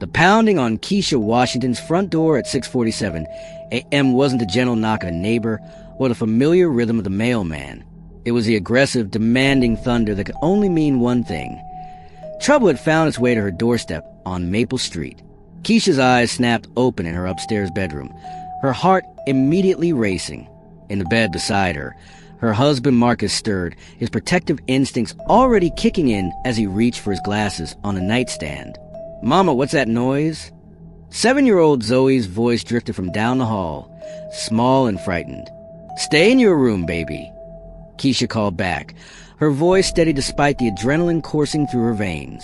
The pounding on Keisha Washington's front door at 6:47 a.m. wasn't the gentle knock of a neighbor or the familiar rhythm of the mailman. It was the aggressive, demanding thunder that could only mean one thing. Trouble had found its way to her doorstep on Maple Street. Keisha's eyes snapped open in her upstairs bedroom, her heart immediately racing. In the bed beside her, her husband Marcus stirred, his protective instincts already kicking in as he reached for his glasses on the nightstand. "Mama, what's that noise?" 7-year-old Zoe's voice drifted from down the hall, small and frightened. "Stay in your room, baby," Keisha called back, her voice steady despite the adrenaline coursing through her veins.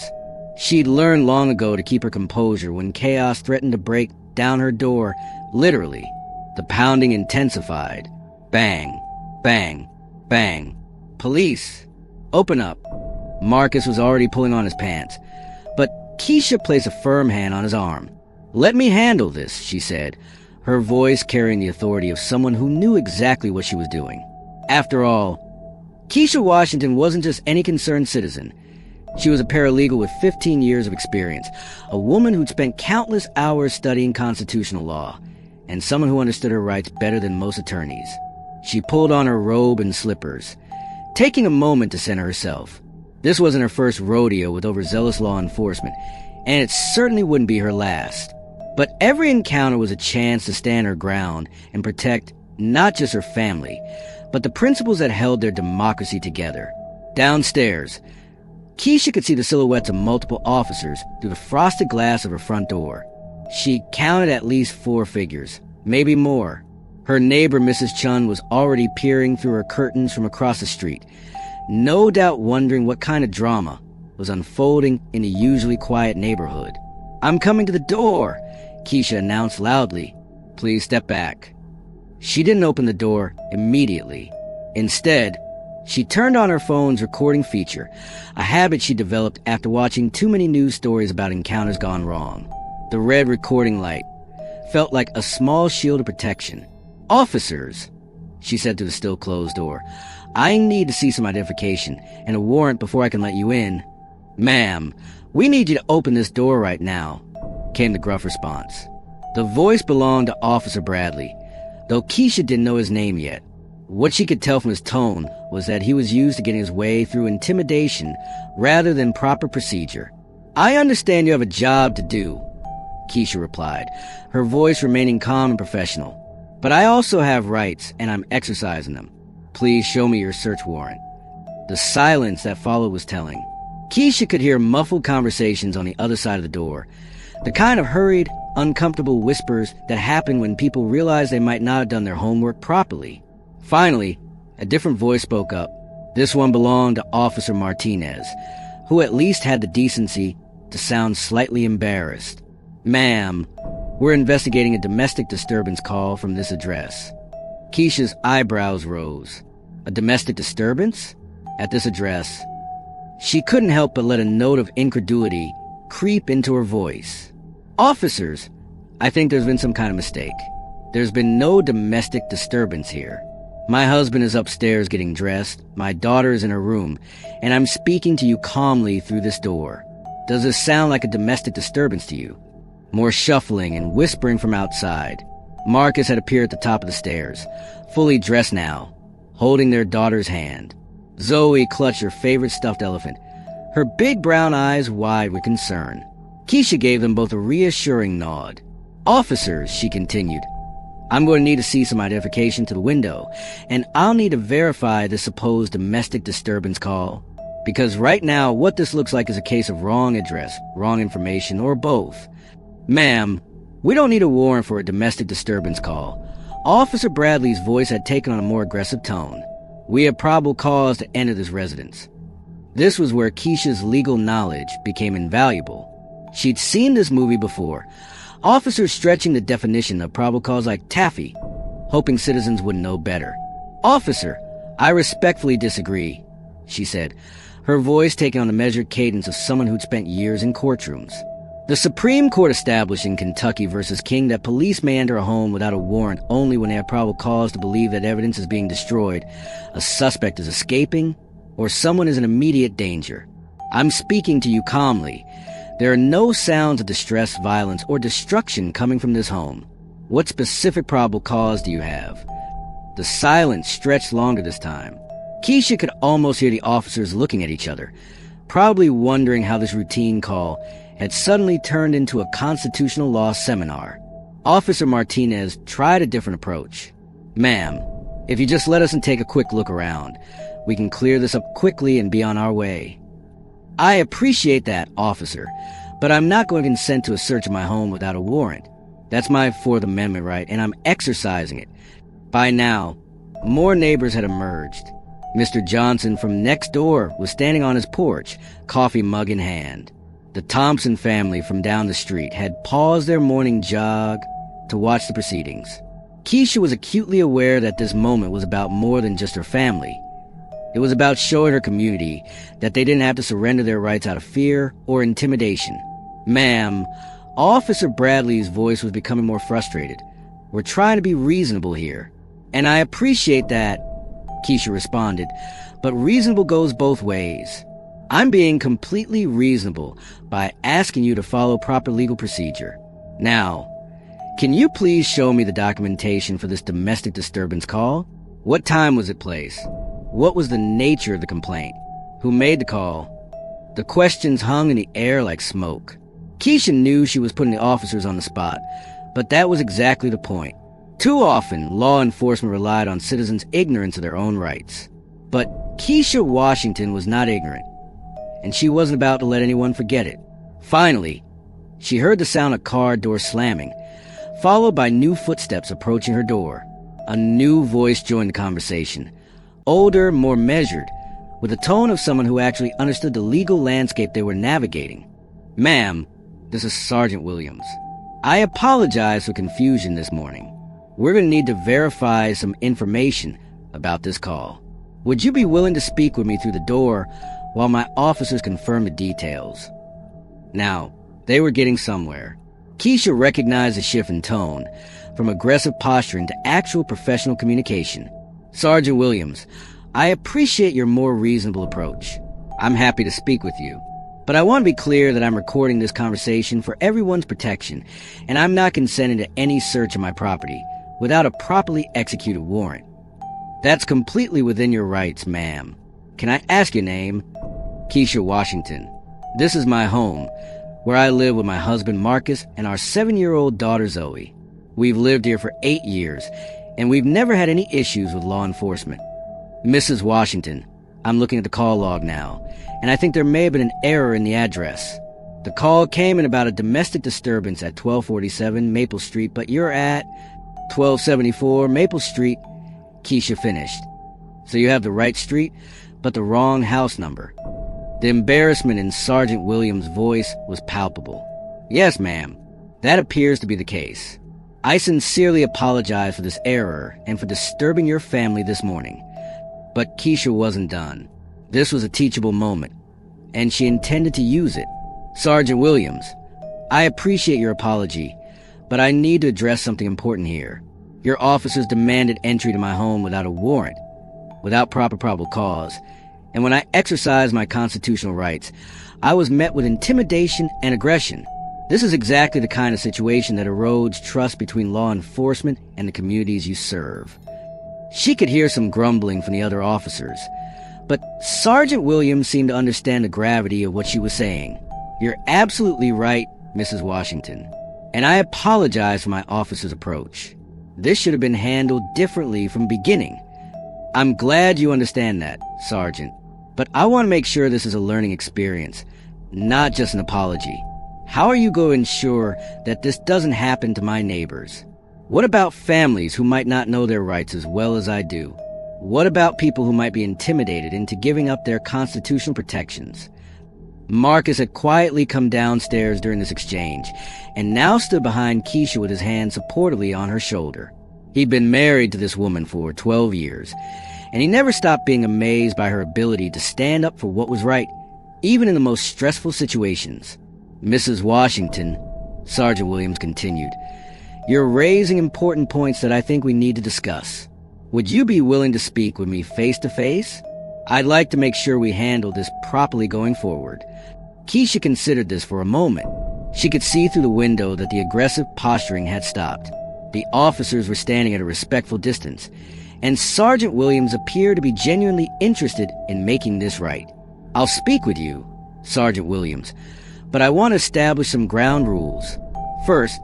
She'd learned long ago to keep her composure when chaos threatened to break down her door, literally. The pounding intensified. Bang, bang, bang. "Police! Open up." Marcus was already pulling on his pants, but Keisha placed a firm hand on his arm. "Let me handle this," she said, her voice carrying the authority of someone who knew exactly what she was doing. After all, Keisha Washington wasn't just any concerned citizen. She was a paralegal with 15 years of experience, a woman who'd spent countless hours studying constitutional law, and someone who understood her rights better than most attorneys. She pulled on her robe and slippers, taking a moment to center herself. This wasn't her first rodeo with overzealous law enforcement, and it certainly wouldn't be her last. But every encounter was a chance to stand her ground and protect not just her family, but the principles that held their democracy together. Downstairs, Keisha could see the silhouettes of multiple officers through the frosted glass of her front door. She counted at least 4 figures, maybe more. Her neighbor, Mrs. Chun, was already peering through her curtains from across the street, no doubt wondering what kind of drama was unfolding in the usually quiet neighborhood. "I'm coming to the door," Keisha announced loudly. "Please step back." She didn't open the door immediately. Instead, she turned on her phone's recording feature, a habit she developed after watching too many news stories about encounters gone wrong. The red recording light felt like a small shield of protection. "Officers," she said through the still closed door, "I need to see some identification and a warrant before I can let you in." "Ma'am, we need you to open this door right now," came the gruff response. The voice belonged to Officer Bradley, though Keisha didn't know his name yet. What she could tell from his tone was that he was used to getting his way through intimidation rather than proper procedure. "I understand you have a job to do," Keisha replied, her voice remaining calm and professional. "But I also have rights, and I'm exercising them. Please show me your search warrant." The silence that followed was telling. Keisha could hear muffled conversations on the other side of the door, the kind of hurried, uncomfortable whispers that happen when people realize they might not have done their homework properly. Finally, a different voice spoke up. This one belonged to Officer Martinez, who at least had the decency to sound slightly embarrassed. "Ma'am, we're investigating a domestic disturbance call from this address." Keisha's eyebrows rose. A domestic disturbance? At this address? She couldn't help but let a note of incredulity creep into her voice. "Officers, I think there's been some kind of mistake. There's been no domestic disturbance here. My husband is upstairs getting dressed, my daughter is in her room, and I'm speaking to you calmly through this door. Does this sound like a domestic disturbance to you?" More shuffling and whispering from outside. Marcus had appeared at the top of the stairs, fully dressed now, holding their daughter's hand. Zoe clutched her favorite stuffed elephant, her big brown eyes wide with concern. Keisha gave them both a reassuring nod. "Officers," she continued, "I'm going to need to see some identification to the window, and I'll need to verify this supposed domestic disturbance call. Because right now, what this looks like is a case of wrong address, wrong information, or both. Ma'am, we don't need a warrant for a domestic disturbance call." Officer Bradley's voice had taken on a more aggressive tone. "We have probable cause to enter this residence." This was where Keisha's legal knowledge became invaluable. She'd seen this movie before. Officers stretching the definition of probable cause like taffy, hoping citizens would know better. "Officer, I respectfully disagree," she said, her voice taking on the measured cadence of someone who'd spent years in courtrooms. The Supreme Court established in Kentucky versus King that police may enter a home without a warrant only when they have probable cause to believe that evidence is being destroyed, a suspect is escaping, or someone is in immediate danger. I'm speaking to you calmly. There are no sounds of distress, violence, or destruction coming from this home. What specific probable cause do you have? The silence stretched longer this time. Keisha could almost hear the officers looking at each other, probably wondering how this routine call had suddenly turned into a constitutional law seminar. Officer Martinez tried a different approach. Ma'am, if you just let us and take a quick look around, we can clear this up quickly and be on our way. I appreciate that, officer, but I'm not going to consent to a search of my home without a warrant. That's my Fourth Amendment right, and I'm exercising it. By now, more neighbors had emerged. Mr. Johnson from next door was standing on his porch, coffee mug in hand. The Thompson family from down the street had paused their morning jog to watch the proceedings. Keisha was acutely aware that this moment was about more than just her family. It was about showing her community that they didn't have to surrender their rights out of fear or intimidation. Ma'am, Officer Bradley's voice was becoming more frustrated. We're trying to be reasonable here. And I appreciate that, Keisha responded, but reasonable goes both ways. I'm being completely reasonable by asking you to follow proper legal procedure. Now, can you please show me the documentation for this domestic disturbance call? What time was it placed? What was the nature of the complaint? Who made the call? The questions hung in the air like smoke. Keisha knew she was putting the officers on the spot, but that was exactly the point. Too often, law enforcement relied on citizens' ignorance of their own rights. But Keisha Washington was not ignorant, and she wasn't about to let anyone forget it. Finally, she heard the sound of car door slamming, followed by new footsteps approaching her door. A new voice joined the conversation. Older, more measured, with the tone of someone who actually understood the legal landscape they were navigating. Ma'am, this is Sergeant Williams. I apologize for confusion this morning. We're going to need to verify some information about this call. Would you be willing to speak with me through the door while my officers confirm the details? Now, they were getting somewhere. Keisha recognized the shift in tone, from aggressive posturing to actual professional communication. Sergeant Williams, I appreciate your more reasonable approach. I'm happy to speak with you. But I want to be clear that I'm recording this conversation for everyone's protection, and I'm not consenting to any search of my property without a properly executed warrant. That's completely within your rights, ma'am. Can I ask your name? Keisha Washington. This is my home, where I live with my husband Marcus and our 7-year-old daughter Zoe. We've lived here for 8 years, and we've never had any issues with law enforcement. Mrs. Washington, I'm looking at the call log now, and I think there may have been an error in the address. The call came in about a domestic disturbance at 1247 Maple Street, but you're at 1274 Maple Street. Keisha finished. So you have the right street, but the wrong house number. The embarrassment in Sergeant Williams' voice was palpable. Yes, ma'am. That appears to be the case. I sincerely apologize for this error and for disturbing your family this morning. But Keisha wasn't done. This was a teachable moment, and she intended to use it. Sergeant Williams, I appreciate your apology, but I need to address something important here. Your officers demanded entry to my home without a warrant, without proper probable cause, and when I exercised my constitutional rights, I was met with intimidation and aggression. This is exactly the kind of situation that erodes trust between law enforcement and the communities you serve. She could hear some grumbling from the other officers, but Sergeant Williams seemed to understand the gravity of what she was saying. You're absolutely right, Mrs. Washington, and I apologize for my officer's approach. This should have been handled differently from the beginning. I'm glad you understand that, Sergeant, but I want to make sure this is a learning experience, not just an apology. How are you going to ensure that this doesn't happen to my neighbors? What about families who might not know their rights as well as I do? What about people who might be intimidated into giving up their constitutional protections? Marcus had quietly come downstairs during this exchange, and now stood behind Keisha with his hand supportively on her shoulder. He'd been married to this woman for 12 years, and he never stopped being amazed by her ability to stand up for what was right, even in the most stressful situations. Mrs. Washington, Sergeant Williams continued, you're raising important points that I think we need to discuss. Would you be willing to speak with me face to face? I'd like to make sure we handle this properly going forward. Keisha considered this for a moment. She could see through the window that the aggressive posturing had stopped. The officers were standing at a respectful distance, and Sergeant Williams appeared to be genuinely interested in making this right. "I'll speak with you, Sergeant Williams, but I want to establish some ground rules. First,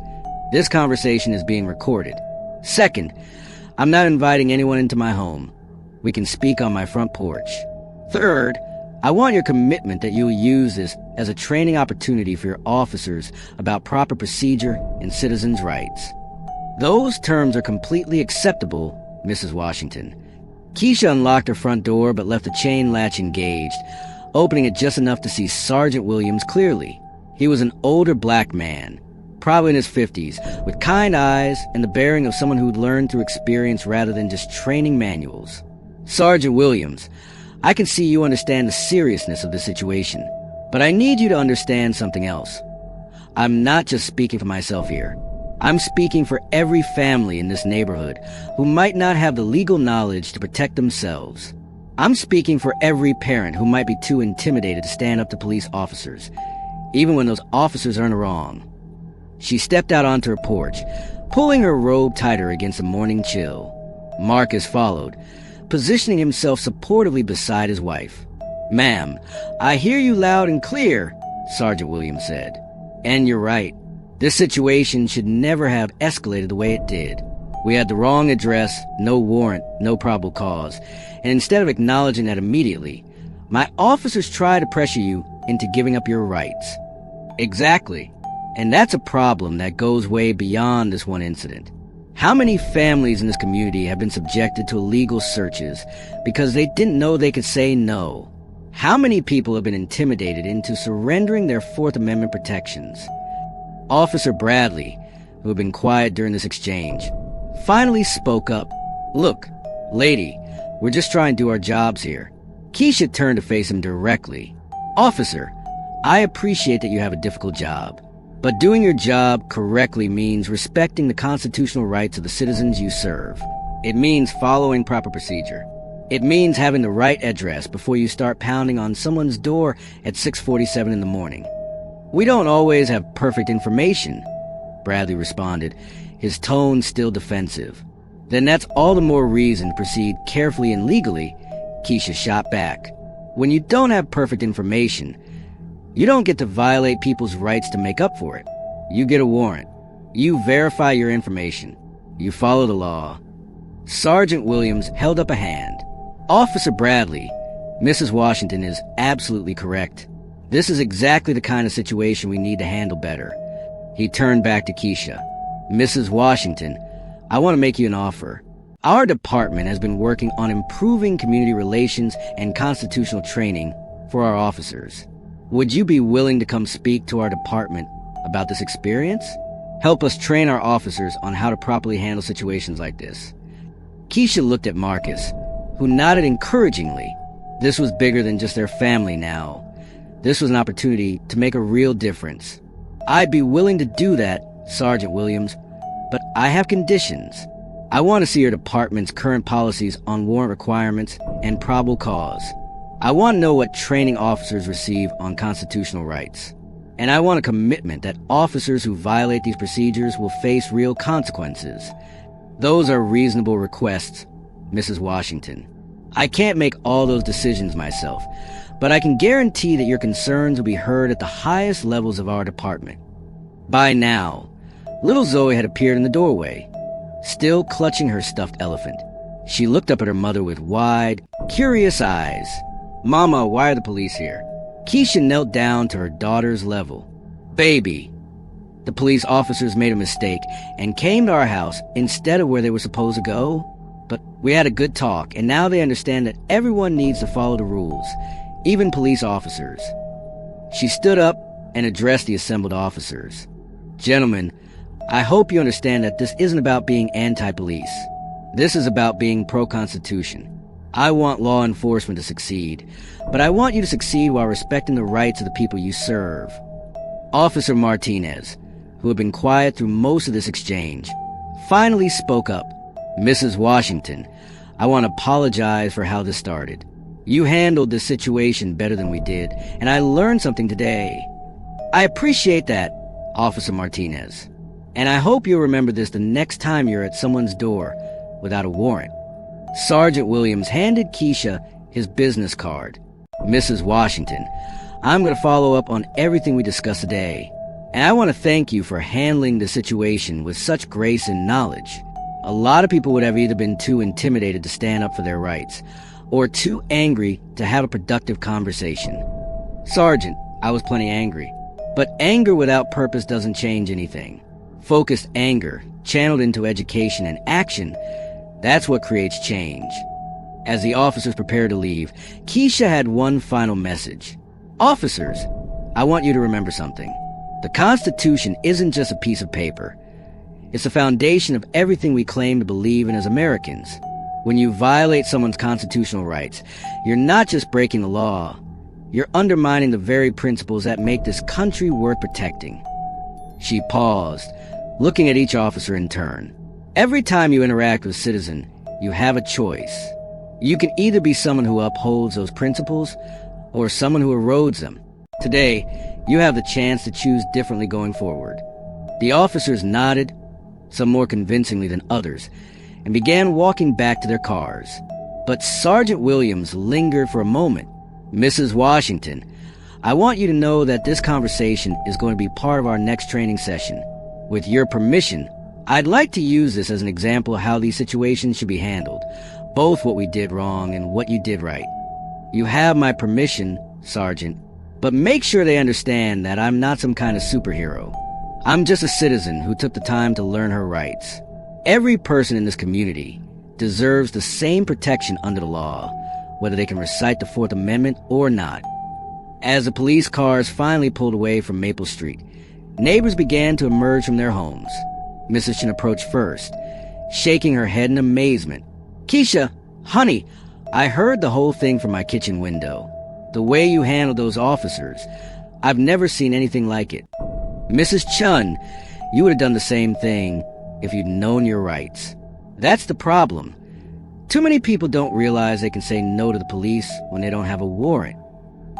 this conversation is being recorded. Second, I'm not inviting anyone into my home. We can speak on my front porch. Third, I want your commitment that you will use this as a training opportunity for your officers about proper procedure and citizens' rights." "Those terms are completely acceptable, Mrs. Washington." Keisha unlocked her front door but left the chain latch engaged, opening it just enough to see Sergeant Williams clearly. He was an older black man, probably in his 50s, with kind eyes and the bearing of someone who'd learned through experience rather than just training manuals. "Sergeant Williams, I can see you understand the seriousness of the situation, but I need you to understand something else. I'm not just speaking for myself here. I'm speaking for every family in this neighborhood who might not have the legal knowledge to protect themselves. I'm speaking for every parent who might be too intimidated to stand up to police officers, even when those officers are in the wrong." She stepped out onto her porch, pulling her robe tighter against the morning chill. Marcus followed, positioning himself supportively beside his wife. "Ma'am, I hear you loud and clear," Sergeant Williams said. "And you're right. This situation should never have escalated the way it did. We had the wrong address, no warrant, no probable cause, and instead of acknowledging that immediately, my officers tried to pressure you into giving up your rights." "Exactly. And that's a problem that goes way beyond this one incident. How many families in this community have been subjected to illegal searches because they didn't know they could say no? How many people have been intimidated into surrendering their Fourth Amendment protections?" Officer Bradley, who had been quiet during this exchange, finally spoke up. "Look, lady, we're just trying to do our jobs here." Keisha turned to face him directly. "Officer, I appreciate that you have a difficult job, but doing your job correctly means respecting the constitutional rights of the citizens you serve. It means following proper procedure. It means having the right address before you start pounding on someone's door at 6:47 in the morning." "We don't always have perfect information," Bradley responded, his tone still defensive. "Then that's all the more reason to proceed carefully and legally," Keisha shot back. "When you don't have perfect information, you don't get to violate people's rights to make up for it. You get a warrant. You verify your information. You follow the law." Sergeant Williams held up a hand. "Officer Bradley, Mrs. Washington is absolutely correct. This is exactly the kind of situation we need to handle better." He turned back to Keisha. "Mrs. Washington, I want to make you an offer. Our department has been working on improving community relations and constitutional training for our officers. Would you be willing to come speak to our department about this experience? Help us train our officers on how to properly handle situations like this?" Keisha looked at Marcus, who nodded encouragingly. This was bigger than just their family now. This was an opportunity to make a real difference. "I'd be willing to do that, Sergeant Williams, but I have conditions. I want to see your department's current policies on warrant requirements and probable cause. I want to know what training officers receive on constitutional rights. And I want a commitment that officers who violate these procedures will face real consequences. Those are reasonable requests, Mrs. Washington. I can't make all those decisions myself, but I can guarantee that your concerns will be heard at the highest levels of our department." By now, little Zoe had appeared in the doorway, still clutching her stuffed elephant. She looked up at her mother with wide, curious eyes. "Mama, why are the police here?" Keisha knelt down to her daughter's level. "Baby, the police officers made a mistake and came to our house instead of where they were supposed to go. But we had a good talk, and now they understand that everyone needs to follow the rules, even police officers." She stood up and addressed the assembled officers. "Gentlemen, I hope you understand that this isn't about being anti-police. This is about being pro-Constitution. I want law enforcement to succeed, but I want you to succeed while respecting the rights of the people you serve." Officer Martinez, who had been quiet through most of this exchange, finally spoke up. "Mrs. Washington, I want to apologize for how this started. You handled this situation better than we did, and I learned something today. I appreciate that, Officer Martinez. And I hope you'll remember this the next time you're at someone's door without a warrant. Sergeant Williams handed Keisha his business card. Mrs. Washington, I'm going to follow up on everything we discussed today. And I want to thank you for handling the situation with such grace and knowledge. A lot of people would have either been too intimidated to stand up for their rights, or too angry to have a productive conversation. Sergeant, I was plenty angry. But anger without purpose doesn't change anything. Focused anger, channeled into education and action, that's what creates change. As the officers prepared to leave, Keisha had one final message. Officers, I want you to remember something. The Constitution isn't just a piece of paper. It's the foundation of everything we claim to believe in as Americans. When you violate someone's constitutional rights, you're not just breaking the law. You're undermining the very principles that make this country worth protecting. She paused, looking at each officer in turn. Every time you interact with a citizen, you have a choice. You can either be someone who upholds those principles or someone who erodes them. Today, you have the chance to choose differently going forward. The officers nodded, some more convincingly than others, and began walking back to their cars. But Sergeant Williams lingered for a moment. Mrs. Washington, I want you to know that this conversation is going to be part of our next training session. With your permission, I'd like to use this as an example of how these situations should be handled, both what we did wrong and what you did right. You have my permission, Sergeant, but make sure they understand that I'm not some kind of superhero. I'm just a citizen who took the time to learn her rights. Every person in this community deserves the same protection under the law, whether they can recite the Fourth Amendment or not. As the police cars finally pulled away from Maple Street, neighbors began to emerge from their homes. Mrs. Chin approached first, shaking her head in amazement. Keisha, honey, I heard the whole thing from my kitchen window. The way you handled those officers, I've never seen anything like it. Mrs. Chun, you would have done the same thing if you'd known your rights. That's the problem. Too many people don't realize they can say no to the police when they don't have a warrant.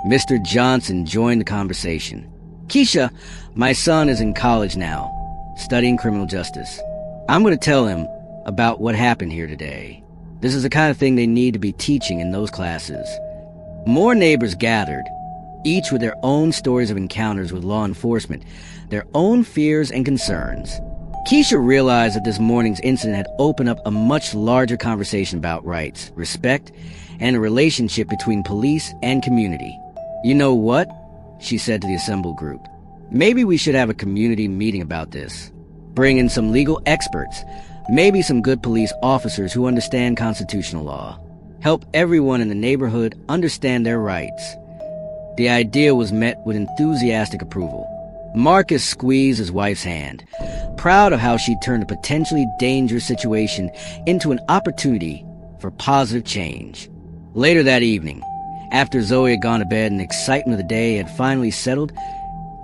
Mr. Johnson joined the conversation. Keisha, my son is in college now, studying criminal justice. I'm going to tell him about what happened here today. This is the kind of thing they need to be teaching in those classes. More neighbors gathered, each with their own stories of encounters with law enforcement, their own fears and concerns. Keisha realized that this morning's incident had opened up a much larger conversation about rights, respect, and the relationship between police and community. You know what? She said to the assembled group. Maybe we should have a community meeting about this. Bring in some legal experts, maybe some good police officers who understand constitutional law. Help everyone in the neighborhood understand their rights. The idea was met with enthusiastic approval. Marcus squeezed his wife's hand, proud of how she'd turned a potentially dangerous situation into an opportunity for positive change. Later that evening, after Zoe had gone to bed and the excitement of the day had finally settled,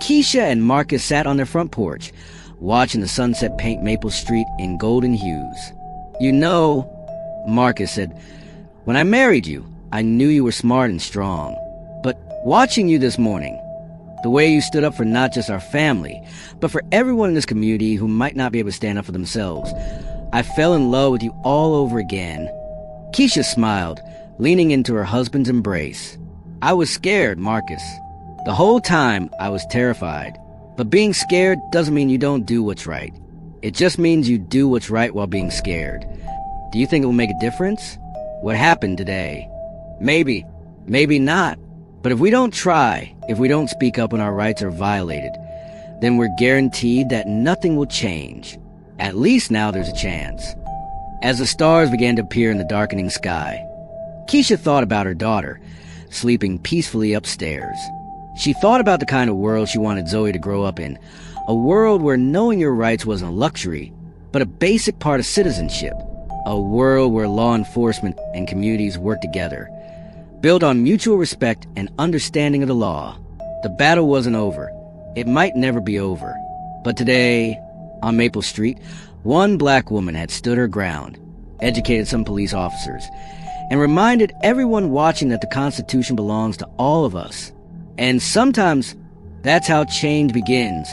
Keisha and Marcus sat on their front porch, watching the sunset paint Maple Street in golden hues. You know, Marcus said, when I married you, I knew you were smart and strong. But watching you this morning, the way you stood up for not just our family, but for everyone in this community who might not be able to stand up for themselves, I fell in love with you all over again. Keisha smiled, leaning into her husband's embrace. I was scared, Marcus. The whole time, I was terrified. But being scared doesn't mean you don't do what's right. It just means you do what's right while being scared. Do you think it will make a difference? What happened today? Maybe. Maybe not. But if we don't try, if we don't speak up when our rights are violated, then we're guaranteed that nothing will change. At least now there's a chance. As the stars began to appear in the darkening sky, Keisha thought about her daughter, sleeping peacefully upstairs. She thought about the kind of world she wanted Zoe to grow up in, a world where knowing your rights wasn't a luxury, but a basic part of citizenship, a world where law enforcement and communities work together, built on mutual respect and understanding of the law. The battle wasn't over. It might never be over. But today, on Maple Street, one black woman had stood her ground, educated some police officers, and reminded everyone watching that the Constitution belongs to all of us. And sometimes that's how change begins.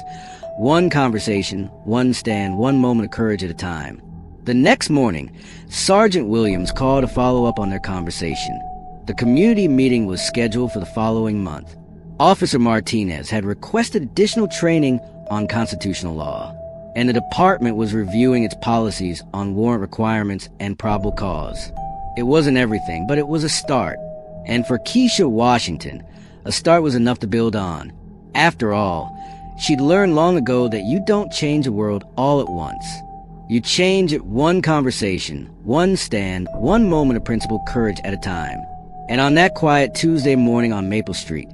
One conversation, one stand, one moment of courage at a time. The next morning, Sergeant Williams called to follow up on their conversation. The community meeting was scheduled for the following month. Officer Martinez had requested additional training on constitutional law, and the department was reviewing its policies on warrant requirements and probable cause. It wasn't everything, but it was a start. And for Keisha Washington, a start was enough to build on. After all, she'd learned long ago that you don't change the world all at once. You change it one conversation, one stand, one moment of principled courage at a time. And on that quiet Tuesday morning on Maple Street,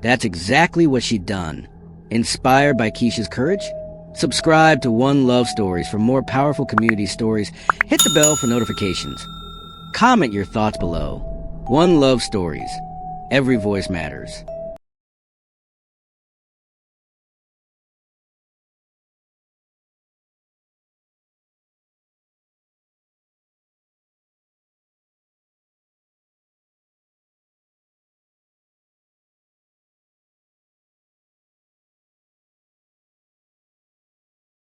that's exactly what she'd done. Inspired by Keisha's courage? Subscribe to One Love Stories for more powerful community stories. Hit the bell for notifications. Comment your thoughts below. One Love Stories. Every voice matters.